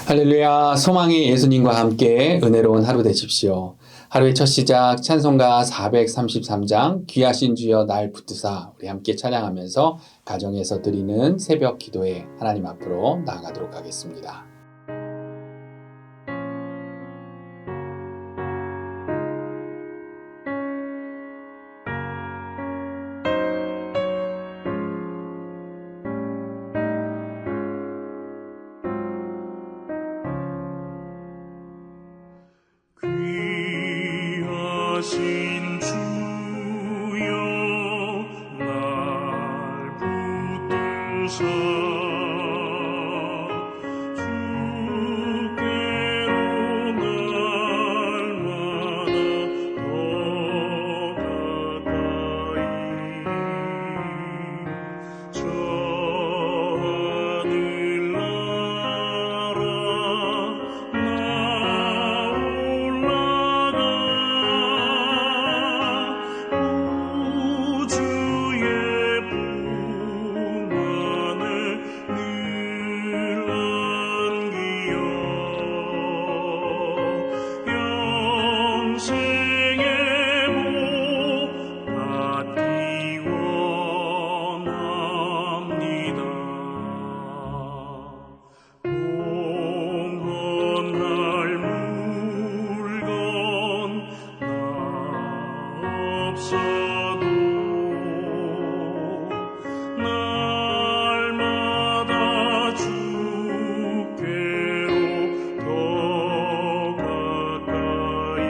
할렐루야, 소망의 예수님과 함께 은혜로운 하루 되십시오. 하루의 첫 시작 찬송가 433장 귀하신 주여 날 붙드사 우리 함께 찬양하면서 가정에서 드리는 새벽 기도에 하나님 앞으로 나아가도록 하겠습니다. 귀하신 주여 날 붙드사 주께로 날마다 더 가까이 저 하늘나라 나 올라가 우주의 품 안에 늘 안기어 영생의 복 받기 원합니다. 봉헌할 물건 나 없어도 날마다 주께로 더 가까이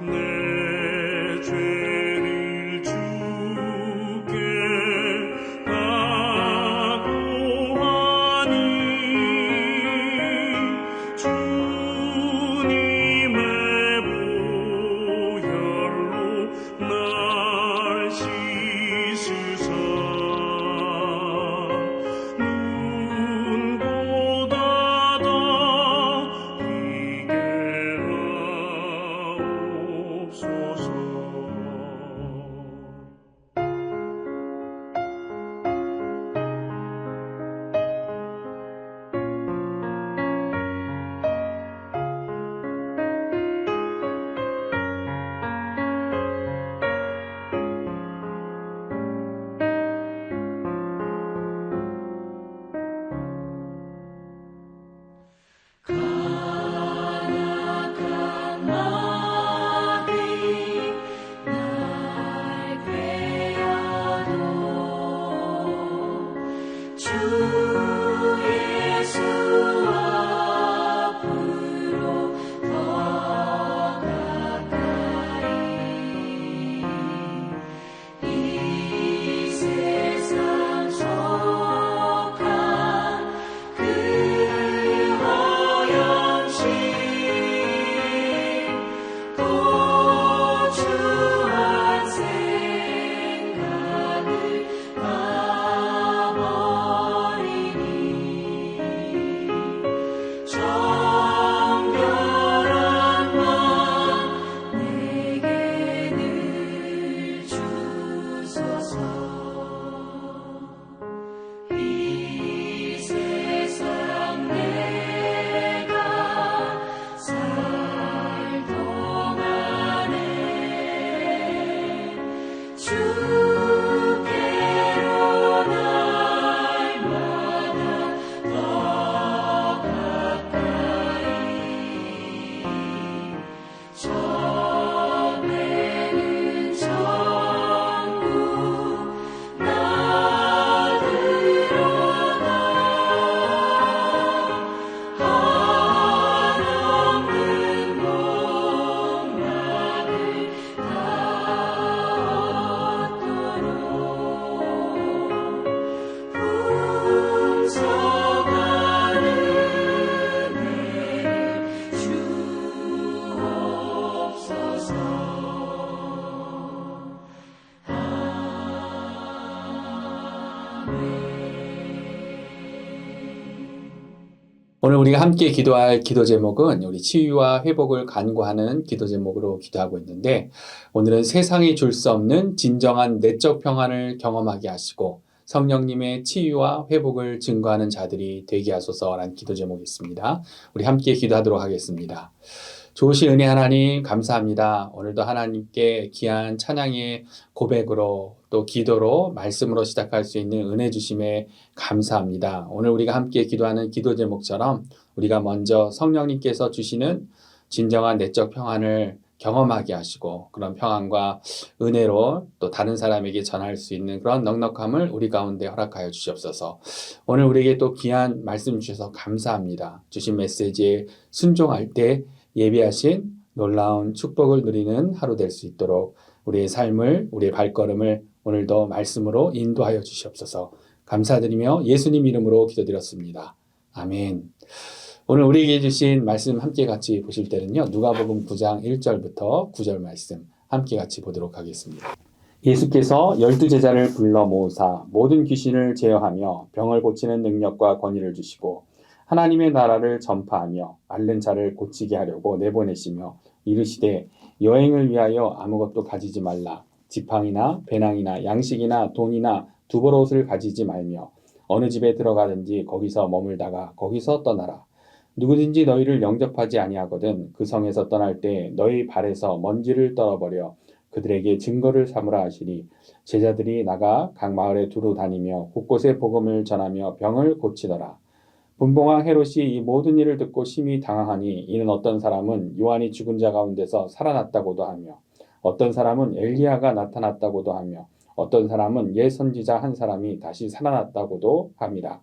내 죄를 주께 나고하니 주님의 보혈로 날 씻으사 눈 닫아 이게 하옵소서. 가나간 마귀 날 괴어도 주 예수 앞으로 더 가까이 이 세상 속한 그 허영심 고추한 생각을 놔버리니 정결한 맘 내게 늘 주소서. 이 세상 내가 살 동안에 주께로 날마다 더 가까이 저 배는 천국 나 들어가 한없는 목락을 다 얻도록 풍성한 은혜를 주옵소서. 오늘 우리가 함께 기도할 기도 제목은 우리 치유와 회복을 간구하는 기도 제목으로 기도하고 있는데, 오늘은 세상이 줄 수 없는 진정한 내적 평안을 경험하게 하시고 성령님의 치유와 회복을 증거하는 자들이 되게 하소서라는 기도 제목이 있습니다. 우리 함께 기도하도록 하겠습니다. 좋으신 은혜 하나님 감사합니다. 오늘도 하나님께 귀한 찬양의 고백으로 또 기도로 말씀으로 시작할 수 있는 은혜 주심에 감사합니다. 오늘 우리가 함께 기도하는 기도 제목처럼 우리가 먼저 성령님께서 주시는 진정한 내적 평안을 경험하게 하시고 그런 평안과 은혜로 또 다른 사람에게 전할 수 있는 그런 넉넉함을 우리 가운데 허락하여 주시옵소서. 오늘 우리에게 또 귀한 말씀 주셔서 감사합니다. 주신 메시지에 순종할 때 예비하신 놀라운 축복을 누리는 하루 될 수 있도록 우리의 삶을, 우리의 발걸음을 오늘도 말씀으로 인도하여 주시옵소서. 감사드리며 예수님 이름으로 기도드렸습니다. 아멘. 오늘 우리에게 주신 말씀 함께 같이 보실 때는요. 누가복음 9장 1절부터 9절 말씀 함께 같이 보도록 하겠습니다. 예수께서 12제자를 불러 모으사 모든 귀신을 제어하며 병을 고치는 능력과 권위를 주시고 하나님의 나라를 전파하며 앓는 자를 고치게 하려고 내보내시며 이르시되 여행을 위하여 아무것도 가지지 말라. 지팡이나 배낭이나 양식이나 돈이나 두벌옷을 가지지 말며 어느 집에 들어가든지 거기서 머물다가 거기서 떠나라. 누구든지 너희를 영접하지 아니하거든 그 성에서 떠날 때 너희 발에서 먼지를 떨어버려 그들에게 증거를 삼으라 하시니 제자들이 나가 각 마을에 두루 다니며 곳곳에 복음을 전하며 병을 고치더라. 분봉왕 헤롯이 이 모든 일을 듣고 심히 당황하니 이는 어떤 사람은 요한이 죽은 자 가운데서 살아났다고도 하며 어떤 사람은 엘리야가 나타났다고도 하며 어떤 사람은 옛 선지자 한 사람이 다시 살아났다고도 함이라.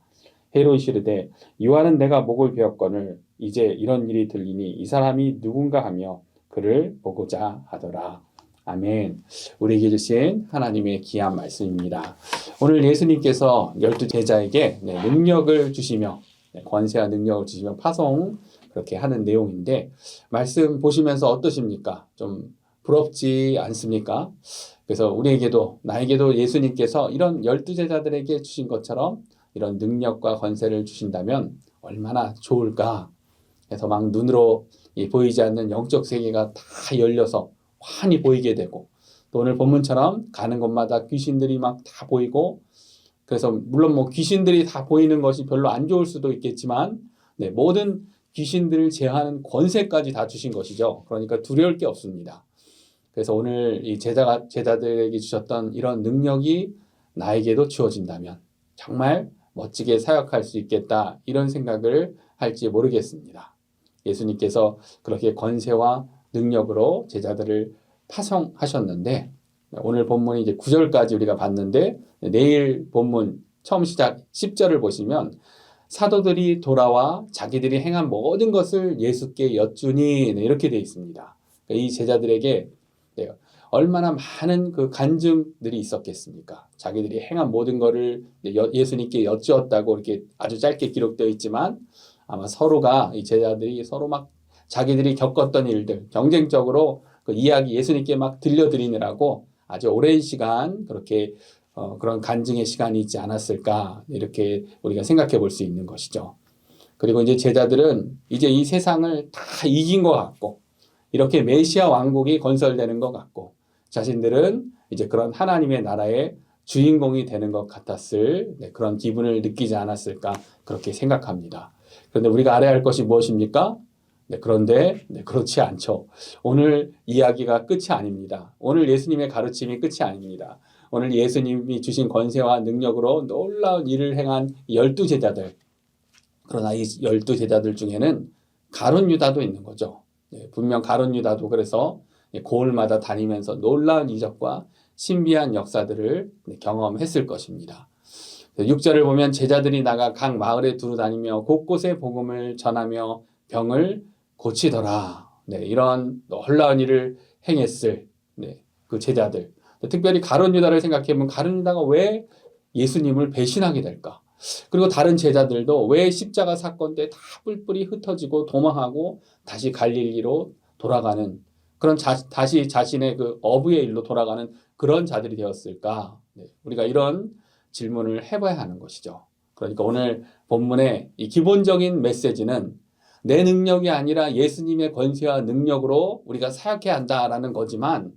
헤롯이 이르되 요한은 내가 목을 베었거늘 이제 이런 일이 들리니 이 사람이 누군가 하며 그를 보고자 하더라. 아멘. 우리에게 주신 하나님의 귀한 말씀입니다. 오늘 예수님께서 12제자에게 능력을 주시며 권세와 능력을 주시며 파송 그렇게 하는 내용인데 말씀 보시면서 어떠십니까? 좀 부럽지 않습니까? 그래서 우리에게도 나에게도 예수님께서 이런 12제자들에게 주신 것처럼 이런 능력과 권세를 주신다면 얼마나 좋을까? 그래서 막 눈으로 보이지 않는 영적 세계가 다 열려서 환히 보이게 되고 또 오늘 본문처럼 가는 곳마다 귀신들이 막 다 보이고 그래서 물론 뭐 귀신들이 다 보이는 것이 별로 안 좋을 수도 있겠지만 모든 귀신들을 제하는 권세까지 다 주신 것이죠. 그러니까 두려울 게 없습니다. 그래서 오늘 이 제자들에게 주셨던 이런 능력이 나에게도 주어진다면 정말 멋지게 사역할 수 있겠다 이런 생각을 할지 모르겠습니다. 예수님께서 그렇게 권세와 능력으로 제자들을 파송하셨는데 오늘 본문이 이제 9절까지 우리가 봤는데 내일 본문 처음 시작 10절을 보시면 사도들이 돌아와 자기들이 행한 모든 것을 예수께 여쭈니 이렇게 되어 있습니다. 이 제자들에게 얼마나 많은 그 간증들이 있었겠습니까? 자기들이 행한 모든 것을 예수님께 여쭈었다고 이렇게 아주 짧게 기록되어 있지만 아마 서로가 이 제자들이 서로 막 자기들이 겪었던 일들 경쟁적으로 그 이야기 예수님께 막 들려드리느라고 아주 오랜 시간 그렇게 그런 간증의 시간이 있지 않았을까 이렇게 우리가 생각해 볼 수 있는 것이죠. 그리고 이제 제자들은 이제 이 세상을 다 이긴 것 같고 이렇게 메시아 왕국이 건설되는 것 같고 자신들은 이제 그런 하나님의 나라의 주인공이 되는 것 같았을 그런 기분을 느끼지 않았을까 그렇게 생각합니다. 그런데 우리가 알아야 할 것이 무엇입니까? 그런데 그렇지 않죠. 오늘 이야기가 끝이 아닙니다. 오늘 예수님의 가르침이 끝이 아닙니다. 오늘 예수님이 주신 권세와 능력으로 놀라운 일을 행한 12제자들. 그러나 이 12제자들 중에는 가룟 유다도 있는 거죠. 분명 가룟 유다도 그래서 고을마다 다니면서 놀라운 이적과 신비한 역사들을 경험했을 것입니다. 6절을 보면 제자들이 나가 각 마을에 두루 다니며 곳곳에 복음을 전하며 병을 고치더라. 이런 놀라운 일을 행했을 그 제자들. 특별히 가룟 유다를 생각해보면 가룟 유다가 왜 예수님을 배신하게 될까? 그리고 다른 제자들도 왜 십자가 사건 때 다 뿔뿔이 흩어지고 도망하고 다시 갈릴리로 돌아가는 그런 다시 자신의 그 어부의 일로 돌아가는 그런 자들이 되었을까? 우리가 이런 질문을 해봐야 하는 것이죠. 그러니까 오늘 본문의 이 기본적인 메시지는 내 능력이 아니라 예수님의 권세와 능력으로 우리가 사역해야 한다라는 거지만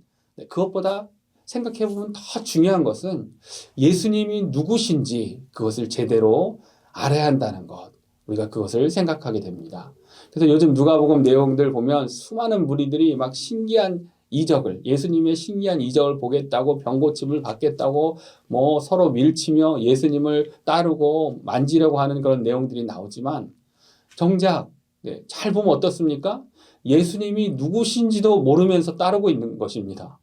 그것보다 생각해 보면 더 중요한 것은 예수님이 누구신지 그것을 제대로 알아야 한다는 것. 우리가 그것을 생각하게 됩니다. 그래서 요즘 누가복음 내용들 보면 수많은 무리들이 막 신기한 이적을, 예수님의 신기한 이적을 보겠다고 병고침을 받겠다고 뭐 서로 밀치며 예수님을 따르고 만지려고 하는 그런 내용들이 나오지만 정작 잘 보면 어떻습니까? 예수님이 누구신지도 모르면서 따르고 있는 것입니다.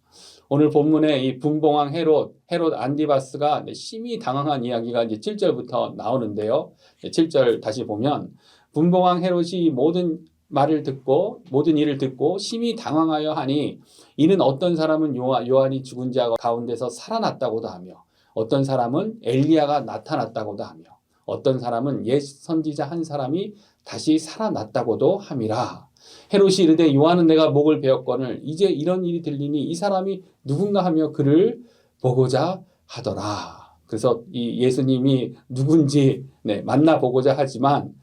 오늘 본문에 이 분봉왕 헤롯 안디바스가 심히 당황한 이야기가 이제 7절부터 나오는데요. 7절 다시 보면 분봉왕 헤롯이 모든 일을 듣고 심히 당황하여 하니 이는 어떤 사람은 요한이 죽은 자 가운데서 살아났다고도 하며 어떤 사람은 엘리야가 나타났다고도 하며 어떤 사람은 옛 선지자 한 사람이 다시 살아났다고도 함이라. 헤롯이 이르되 요한은 내가 목을 베었거늘 이제 이런 일이 들리니 이 사람이 누군가 하며 그를 보고자 하더라. 그래서 이 예수님이 누군지 만나보고자 하지만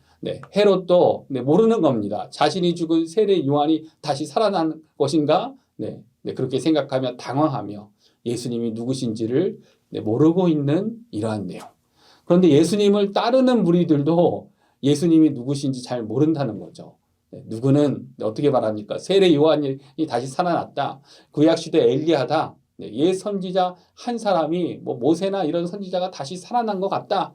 헤롯도 모르는 겁니다. 자신이 죽은 세례 요한이 다시 살아난 것인가? 그렇게 생각하며 당황하며 예수님이 누구신지를 모르고 있는 이러한 내용. 그런데 예수님을 따르는 무리들도 예수님이 누구신지 잘 모른다는 거죠. 누구는 어떻게 말합니까? 세례 요한이 다시 살아났다. 구약시대 엘리야다. 옛 선지자 한 사람이 모세나 이런 선지자가 다시 살아난 것 같다.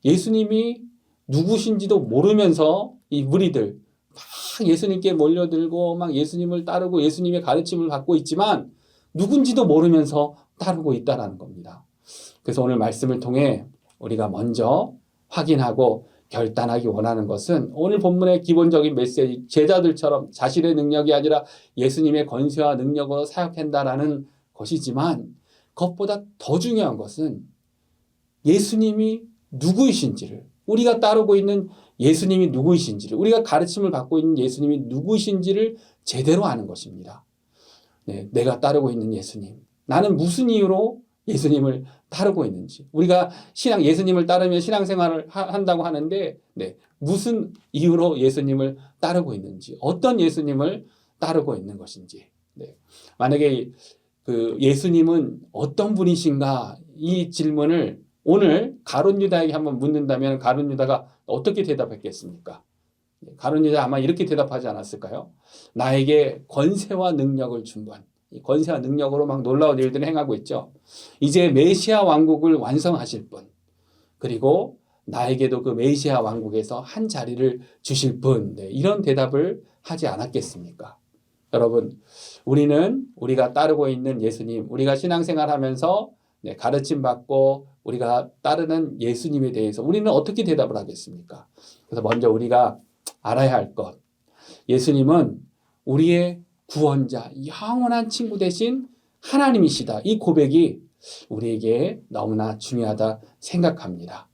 예수님이 누구신지도 모르면서 이 무리들 막 예수님께 몰려들고 막 예수님을 따르고 예수님의 가르침을 받고 있지만 누군지도 모르면서 따르고 있다는 겁니다. 그래서 오늘 말씀을 통해 우리가 먼저 확인하고 결단하기 원하는 것은 오늘 본문의 기본적인 메시지, 제자들처럼 자신의 능력이 아니라 예수님의 권세와 능력으로 사역한다라는 것이지만 그것보다 더 중요한 것은 예수님이 누구이신지를, 우리가 따르고 있는 예수님이 누구이신지를, 우리가 가르침을 받고 있는 예수님이 누구이신지를 제대로 아는 것입니다. 내가 따르고 있는 예수님, 나는 무슨 이유로 예수님을 따르고 있는지, 우리가 예수님을 따르면 신앙생활을 한다고 하는데 무슨 이유로 예수님을 따르고 있는지, 어떤 예수님을 따르고 있는 것인지, 만약에 그 예수님은 어떤 분이신가 이 질문을 오늘 가룟 유다에게 한번 묻는다면 가룟 유다가 어떻게 대답했겠습니까? 가룟 유다 아마 이렇게 대답하지 않았을까요? 나에게 권세와 능력을 준 분, 권세와 능력으로 막 놀라운 일들을 행하고 있죠. 이제 메시아 왕국을 완성하실 분, 그리고 나에게도 그 메시아 왕국에서 한 자리를 주실 분, 이런 대답을 하지 않았겠습니까? 여러분, 우리가 따르고 있는 예수님, 우리가 신앙생활하면서 가르침 받고 우리가 따르는 예수님에 대해서 우리는 어떻게 대답을 하겠습니까? 그래서 먼저 우리가 알아야 할 것, 예수님은 우리의 구원자, 영원한 친구 되신 하나님이시다. 이 고백이 우리에게 너무나 중요하다 생각합니다.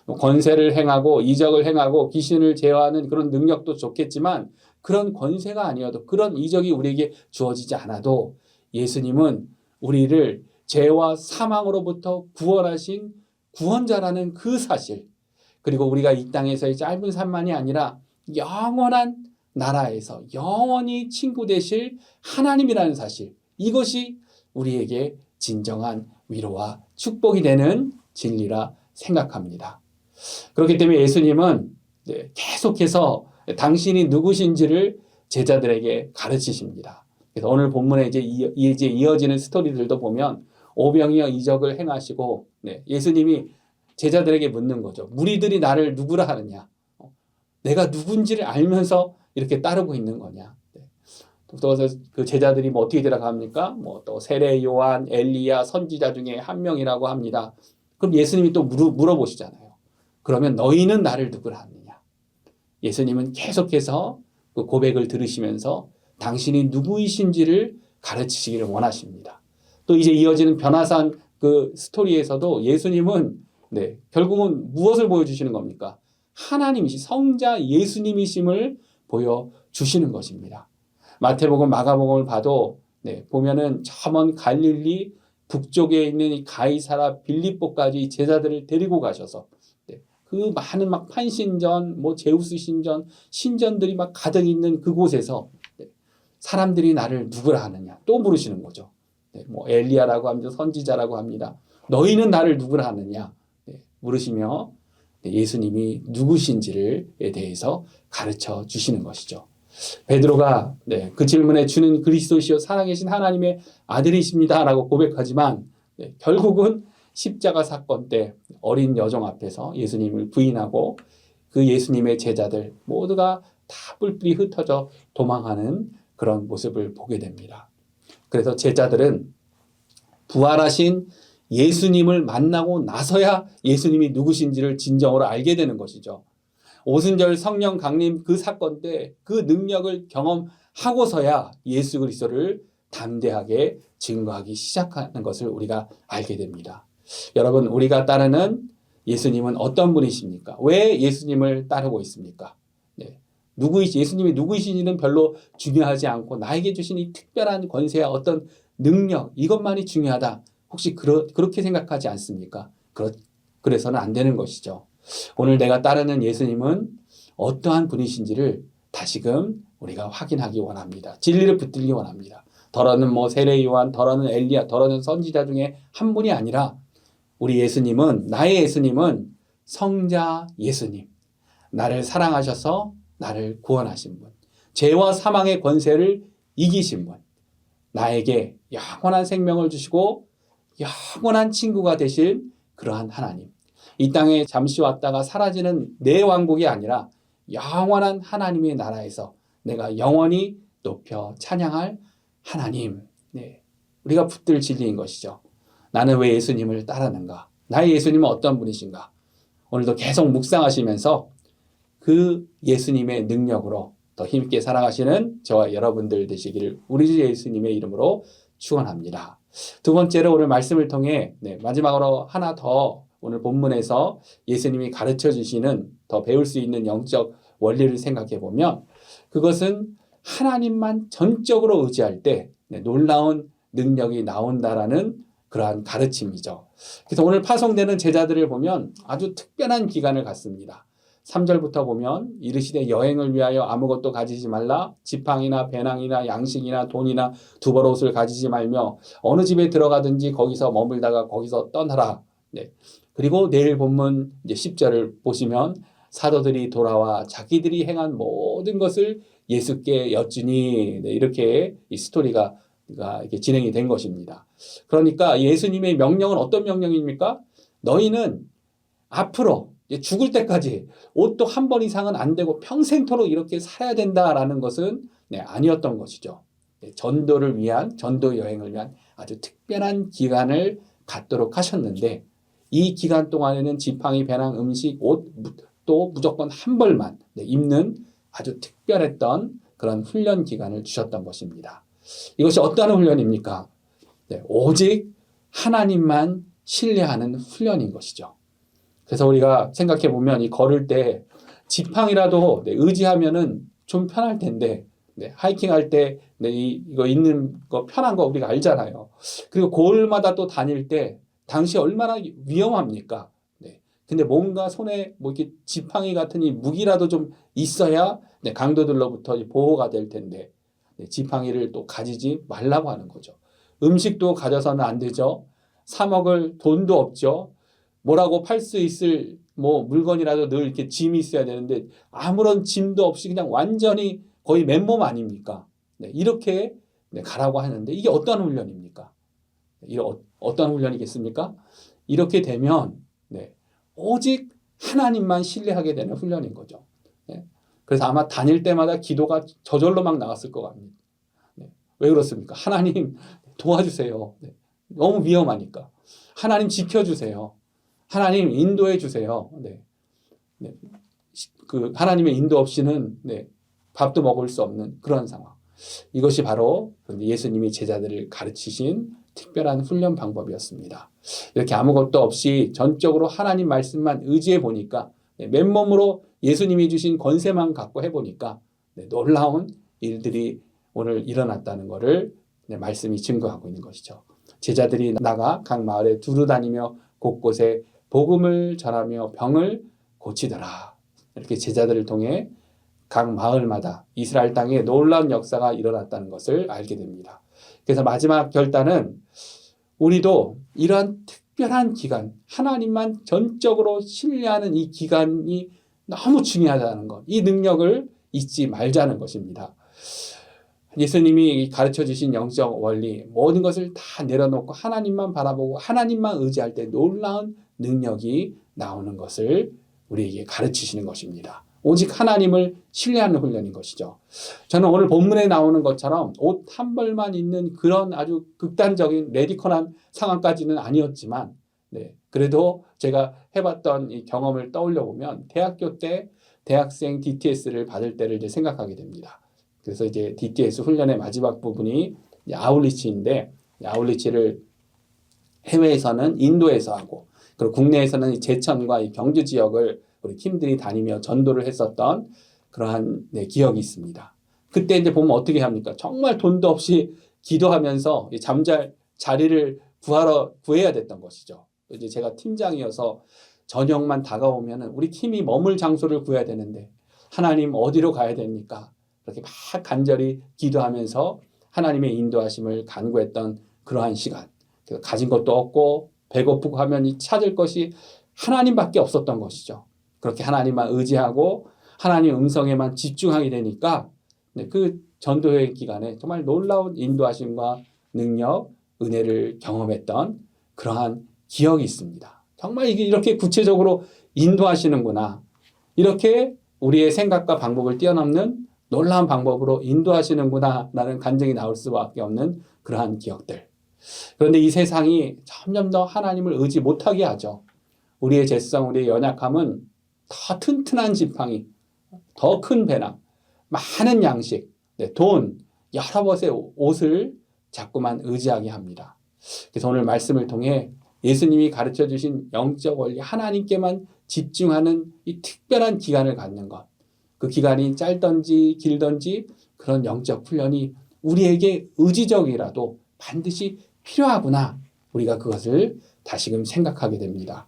권세를 행하고 이적을 행하고 귀신을 제어하는 그런 능력도 좋겠지만 그런 권세가 아니어도, 그런 이적이 우리에게 주어지지 않아도 예수님은 우리를 죄와 사망으로부터 구원하신 구원자라는 그 사실, 그리고 우리가 이 땅에서의 짧은 삶만이 아니라 영원한 나라에서 영원히 친구 되실 하나님이라는 사실, 이것이 우리에게 진정한 위로와 축복이 되는 진리라 생각합니다. 그렇기 때문에 예수님은 계속해서 당신이 누구신지를 제자들에게 가르치십니다. 그래서 오늘 본문에 이제 이어지는 스토리들도 보면 오병이어 이적을 행하시고 예수님이 제자들에게 묻는 거죠. 무리들이 나를 누구라 하느냐? 내가 누군지를 알면서 이렇게 따르고 있는 거냐? 또 그 제자들이 어떻게 대답합니까? 또 세례 요한, 엘리야, 선지자 중에 한 명이라고 합니다. 그럼 예수님이 또 물어보시잖아요. 그러면 너희는 나를 누구라 하느냐? 예수님은 계속해서 그 고백을 들으시면서 당신이 누구이신지를 가르치시기를 원하십니다. 또 이제 이어지는 변화산 그 스토리에서도 예수님은 결국은 무엇을 보여주시는 겁니까? 하나님이시, 성자 예수님이심을 보여주시는 것입니다. 마태복음, 마가복음을 봐도 보면은 저 먼 갈릴리 북쪽에 있는 이 가이사라 빌립보까지 이 제자들을 데리고 가셔서 그 많은 막 판신전, 제우스 신전들이 막 가득 있는 그곳에서 사람들이 나를 누구라 하느냐 또 물으시는 거죠. 네, 뭐 엘리야라고 합니다. 선지자라고 합니다. 너희는 나를 누구라 하느냐? 네, 물으시며 네, 예수님이 누구신지에 대해서 가르쳐 주시는 것이죠. 베드로가 네, 그 질문에 주는 그리스도시요 살아계신 하나님의 아들이십니다라고 고백하지만 네, 결국은 십자가 사건 때 어린 여종 앞에서 예수님을 부인하고 그 예수님의 제자들 모두가 다 뿔뿔이 흩어져 도망하는 그런 모습을 보게 됩니다. 그래서 제자들은 부활하신 예수님을 만나고 나서야 예수님이 누구신지를 진정으로 알게 되는 것이죠. 오순절 성령 강림 그 사건 때 그 능력을 경험하고서야 예수 그리스도를 담대하게 증거하기 시작하는 것을 우리가 알게 됩니다. 여러분, 우리가 따르는 예수님은 어떤 분이십니까? 왜 예수님을 따르고 있습니까? 네. 예수님이 누구이신지는 별로 중요하지 않고 나에게 주신 이 특별한 권세와 어떤 능력, 이것만이 중요하다. 혹시 그렇게 생각하지 않습니까? 그래서는 안 되는 것이죠. 오늘 내가 따르는 예수님은 어떠한 분이신지를 다시금 우리가 확인하기 원합니다. 진리를 붙들기 원합니다. 더러는 뭐 세례 요한, 더러는 엘리야, 더러는 선지자 중에 한 분이 아니라 우리 예수님은, 나의 예수님은 성자 예수님, 나를 사랑하셔서 나를 구원하신 분, 죄와 사망의 권세를 이기신 분, 나에게 영원한 생명을 주시고 영원한 친구가 되실 그러한 하나님, 이 땅에 잠시 왔다가 사라지는 내 왕국이 아니라 영원한 하나님의 나라에서 내가 영원히 높여 찬양할 하나님, 네, 우리가 붙들 진리인 것이죠. 나는 왜 예수님을 따르는가? 나의 예수님은 어떤 분이신가? 오늘도 계속 묵상하시면서 그 예수님의 능력으로 더 힘있게 살아가시는 저와 여러분들 되시기를 우리 주 예수님의 이름으로 축원합니다. 두 번째로 오늘 말씀을 통해 마지막으로 하나 더 오늘 본문에서 예수님이 가르쳐 주시는 더 배울 수 있는 영적 원리를 생각해 보면 그것은 하나님만 전적으로 의지할 때 놀라운 능력이 나온다라는 그러한 가르침이죠. 그래서 오늘 파송되는 제자들을 보면 아주 특별한 기간을 갖습니다. 3절부터 보면 이르시되 여행을 위하여 아무것도 가지지 말라. 지팡이나 배낭이나 양식이나 돈이나 두벌옷을 가지지 말며 어느 집에 들어가든지 거기서 머물다가 거기서 떠나라. 네. 그리고 내일 본문 이제 10절을 보시면 사도들이 돌아와 자기들이 행한 모든 것을 예수께 여쭈니, 네, 이렇게 이 스토리가 이렇게 진행이 된 것입니다. 그러니까 예수님의 명령은 어떤 명령입니까? 너희는 앞으로 죽을 때까지 옷도 한 번 이상은 안 되고 평생토록 이렇게 살아야 된다라는 것은 아니었던 것이죠. 전도를 위한, 전도 여행을 위한 아주 특별한 기간을 갖도록 하셨는데 이 기간 동안에는 지팡이, 배낭, 음식, 옷, 또 무조건 한 벌만 입는 아주 특별했던 그런 훈련 기간을 주셨던 것입니다. 이것이 어떤 훈련입니까? 오직 하나님만 신뢰하는 훈련인 것이죠. 그래서 우리가 생각해 보면 이 걸을 때 지팡이라도 의지하면은 좀 편할 텐데 하이킹 할 때 이거 있는 거 편한 거 우리가 알잖아요. 그리고 고을마다 또 다닐 때 당시 얼마나 위험합니까? 근데 뭔가 손에 뭐 이렇게 지팡이 같은 이 무기라도 좀 있어야 강도들로부터 보호가 될 텐데 지팡이를 또 가지지 말라고 하는 거죠. 음식도 가져서는 안 되죠. 사 먹을 돈도 없죠. 뭐라고 팔 수 있을 뭐 물건이라도 늘 이렇게 짐이 있어야 되는데 아무런 짐도 없이 그냥 완전히 거의 맨몸 아닙니까? 이렇게 가라고 하는데 이게 어떤 훈련입니까? 어떤 훈련이겠습니까? 이렇게 되면 오직 하나님만 신뢰하게 되는 훈련인 거죠. 그래서 아마 다닐 때마다 기도가 저절로 막 나갔을 것 같습니다. 왜 그렇습니까? 하나님 도와주세요. 너무 위험하니까. 하나님 지켜주세요. 하나님 인도해 주세요. 그 하나님의 인도 없이는 밥도 먹을 수 없는 그런 상황. 이것이 바로 예수님이 제자들을 가르치신 특별한 훈련 방법이었습니다. 이렇게 아무것도 없이 전적으로 하나님 말씀만 의지해 보니까 맨몸으로 예수님이 주신 권세만 갖고 해보니까 놀라운 일들이 오늘 일어났다는 것을 말씀이 증거하고 있는 것이죠. 제자들이 나가 각 마을에 두루 다니며 곳곳에 복음을 전하며 병을 고치더라. 이렇게 제자들을 통해 각 마을마다 이스라엘 땅에 놀라운 역사가 일어났다는 것을 알게 됩니다. 그래서 마지막 결단은 우리도 이러한 특별한 기간, 하나님만 전적으로 신뢰하는 이 기간이 너무 중요하다는 것, 이 능력을 잊지 말자는 것입니다. 예수님이 가르쳐 주신 영적 원리, 모든 것을 다 내려놓고 하나님만 바라보고 하나님만 의지할 때 놀라운 능력이 나오는 것을 우리에게 가르치시는 것입니다. 오직 하나님을 신뢰하는 훈련인 것이죠. 저는 오늘 본문에 나오는 것처럼 옷 한 벌만 입는 그런 아주 극단적인 레디컬한 상황까지는 아니었지만, 그래도 제가 해봤던 이 경험을 떠올려 보면 대학교 때 대학생 DTS를 받을 때를 이제 생각하게 됩니다. 그래서 이제 DTS 훈련의 마지막 부분이 아울리치인데, 아울리치를 해외에서는 인도에서 하고, 그리고 국내에서는 제천과 이 경주 지역을 우리 팀들이 다니며 전도를 했었던 그러한 기억이 있습니다. 그때 이제 보면 어떻게 합니까? 정말 돈도 없이 기도하면서 잠잘 자리를 구해야 됐던 것이죠. 이제 제가 팀장이어서 저녁만 다가오면은 우리 팀이 머물 장소를 구해야 되는데 하나님 어디로 가야 됩니까? 그렇게 막 간절히 기도하면서 하나님의 인도하심을 간구했던 그러한 시간. 그래서 가진 것도 없고 배고프고 하면 찾을 것이 하나님밖에 없었던 것이죠. 그렇게 하나님만 의지하고 하나님 음성에만 집중하게 되니까 그 전도회 기간에 정말 놀라운 인도하심과 능력, 은혜를 경험했던 그러한 기억이 있습니다. 정말 이게 이렇게 구체적으로 인도하시는구나. 이렇게 우리의 생각과 방법을 뛰어넘는 놀라운 방법으로 인도하시는구나 라는 간증이 나올 수밖에 없는 그러한 기억들. 그런데 이 세상이 점점 더 하나님을 의지 못하게 하죠. 우리의 죄성, 우리의 연약함은 더 튼튼한 지팡이, 더 큰 배낭, 많은 양식, 돈, 여러 벗의 옷을 자꾸만 의지하게 합니다. 그래서 오늘 말씀을 통해 예수님이 가르쳐 주신 영적 원리, 하나님께만 집중하는 이 특별한 기간을 갖는 것, 그 기간이 짧든지 길든지 그런 영적 훈련이 우리에게 의지적이라도 반드시 필요하구나. 우리가 그것을 다시금 생각하게 됩니다.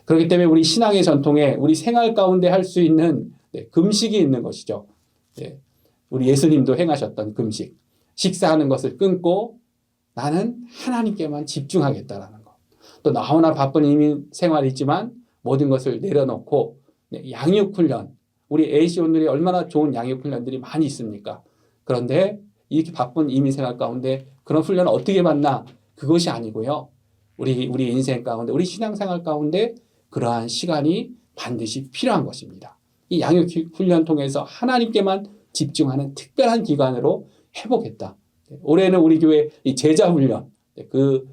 그렇기 때문에 우리 신앙의 전통에 우리 생활 가운데 할 수 있는 금식이 있는 것이죠. 우리 예수님도 행하셨던 금식. 식사하는 것을 끊고 나는 하나님께만 집중하겠다라는 것. 또 너무나 바쁜 이민 생활이지만 모든 것을 내려놓고 양육훈련. 우리 AC 오늘이 얼마나 좋은 양육훈련들이 많이 있습니까? 그런데 이렇게 바쁜 이민 생활 가운데 그런 훈련을 어떻게 받나? 그것이 아니고요. 우리 인생 가운데, 우리 신앙생활 가운데 그러한 시간이 반드시 필요한 것입니다. 이 양육훈련 통해서 하나님께만 집중하는 특별한 기간으로 해보겠다. 올해는 우리 교회 이 제자훈련, 그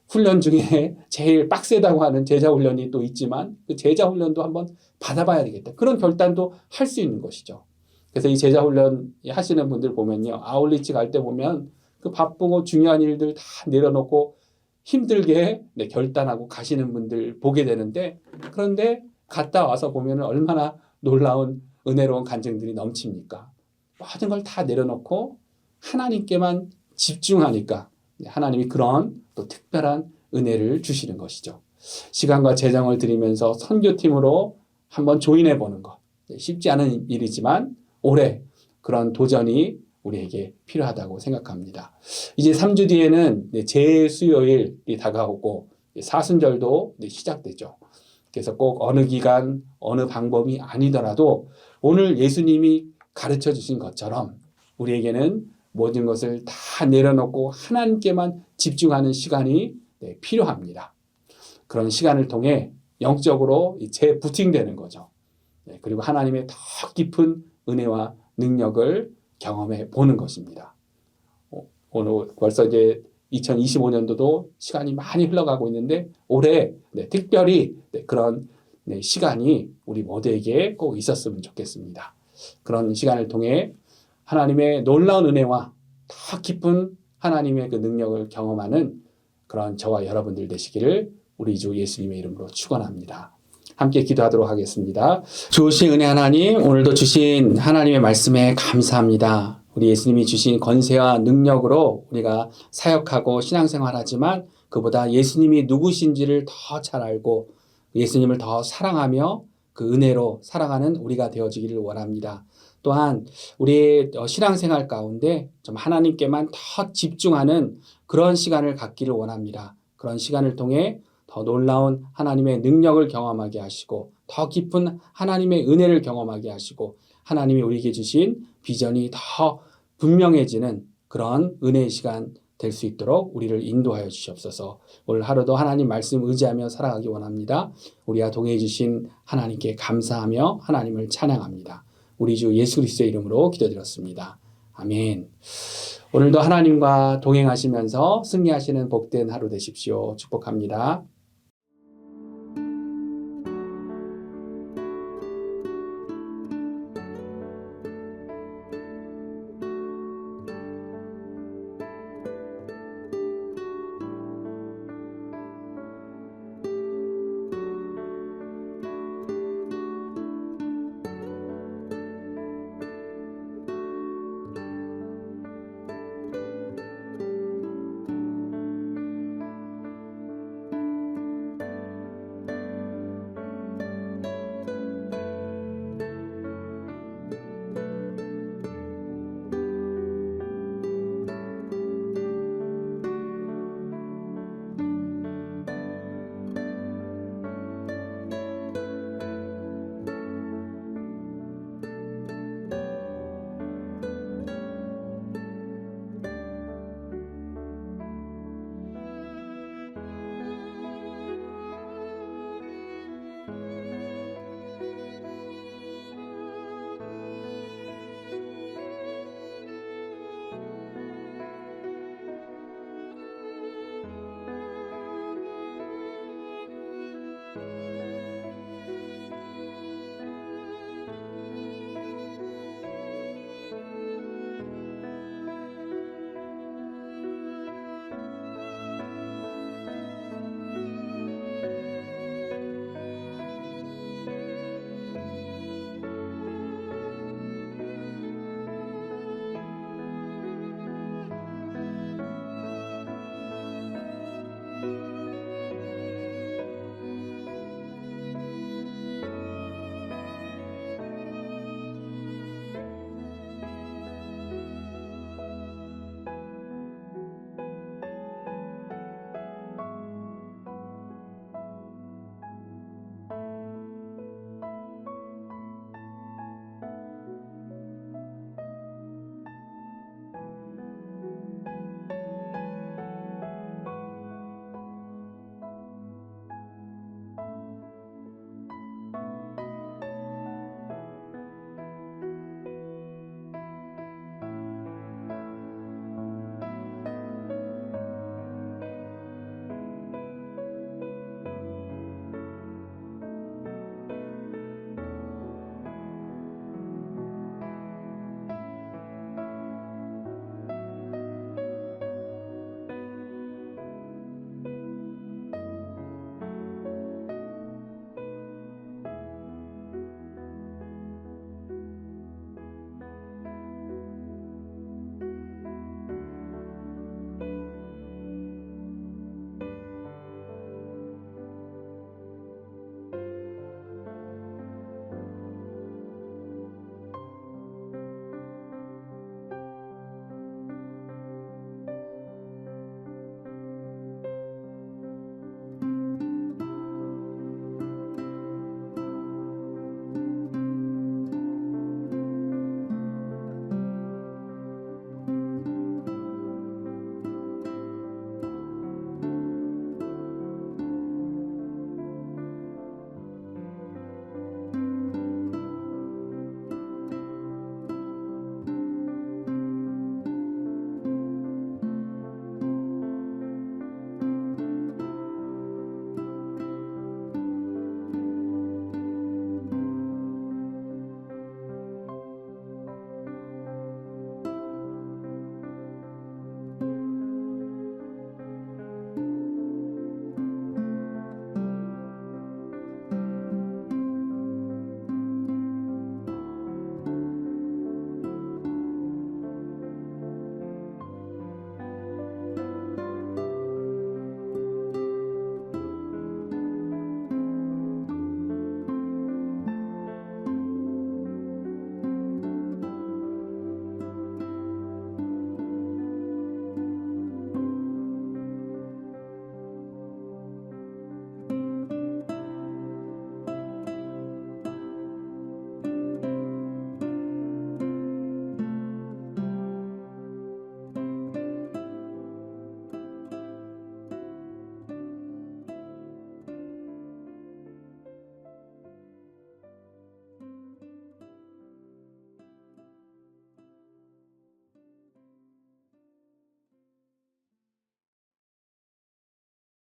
훈련 중에 제일 빡세다고 하는 제자훈련이 또 있지만 그 제자훈련도 한번 받아봐야 되겠다. 그런 결단도 할 수 있는 것이죠. 그래서 이 제자훈련 하시는 분들 보면요. 아울리치 갈 때 보면 그 바쁘고 중요한 일들 다 내려놓고 힘들게 결단하고 가시는 분들 보게 되는데, 그런데 갔다 와서 보면 얼마나 놀라운 은혜로운 간증들이 넘칩니까? 모든 걸 다 내려놓고 하나님께만 집중하니까 하나님이 그런 또 특별한 은혜를 주시는 것이죠. 시간과 재정을 들이면서 선교팀으로 한번 조인해 보는 것. 쉽지 않은 일이지만 올해 그런 도전이 우리에게 필요하다고 생각합니다. 이제 3주 뒤에는 재수요일이 다가오고 사순절도 시작되죠. 그래서 꼭 어느 기간, 어느 방법이 아니더라도 오늘 예수님이 가르쳐 주신 것처럼 우리에게는 모든 것을 다 내려놓고 하나님께만 집중하는 시간이 필요합니다. 그런 시간을 통해 영적으로 재부팅되는 거죠. 그리고 하나님의 더 깊은 은혜와 능력을 경험해 보는 것입니다. 오늘 벌써 이제 2025년도도 시간이 많이 흘러가고 있는데 올해 특별히 그런 시간이 우리 모두에게 꼭 있었으면 좋겠습니다. 그런 시간을 통해 하나님의 놀라운 은혜와 더 깊은 하나님의 그 능력을 경험하는 그런 저와 여러분들 되시기를 우리 주 예수님의 이름으로 축원합니다. 함께 기도하도록 하겠습니다. 좋으신 은혜 하나님, 오늘도 주신 하나님의 말씀에 감사합니다. 우리 예수님이 주신 권세와 능력으로 우리가 사역하고 신앙생활하지만 그보다 예수님이 누구신지를 더 잘 알고 예수님을 더 사랑하며 그 은혜로 살아가는 우리가 되어지기를 원합니다. 또한 우리의 신앙생활 가운데 좀 하나님께만 더 집중하는 그런 시간을 갖기를 원합니다. 그런 시간을 통해 더 놀라운 하나님의 능력을 경험하게 하시고 더 깊은 하나님의 은혜를 경험하게 하시고 하나님이 우리에게 주신 비전이 더 분명해지는 그런 은혜의 시간 될 수 있도록 우리를 인도하여 주시옵소서. 오늘 하루도 하나님 말씀 의지하며 살아가기 원합니다. 우리와 동행해 주신 하나님께 감사하며 하나님을 찬양합니다. 우리 주 예수 그리스도의 이름으로 기도드렸습니다. 아멘. 오늘도 하나님과 동행하시면서 승리하시는 복된 하루 되십시오. 축복합니다.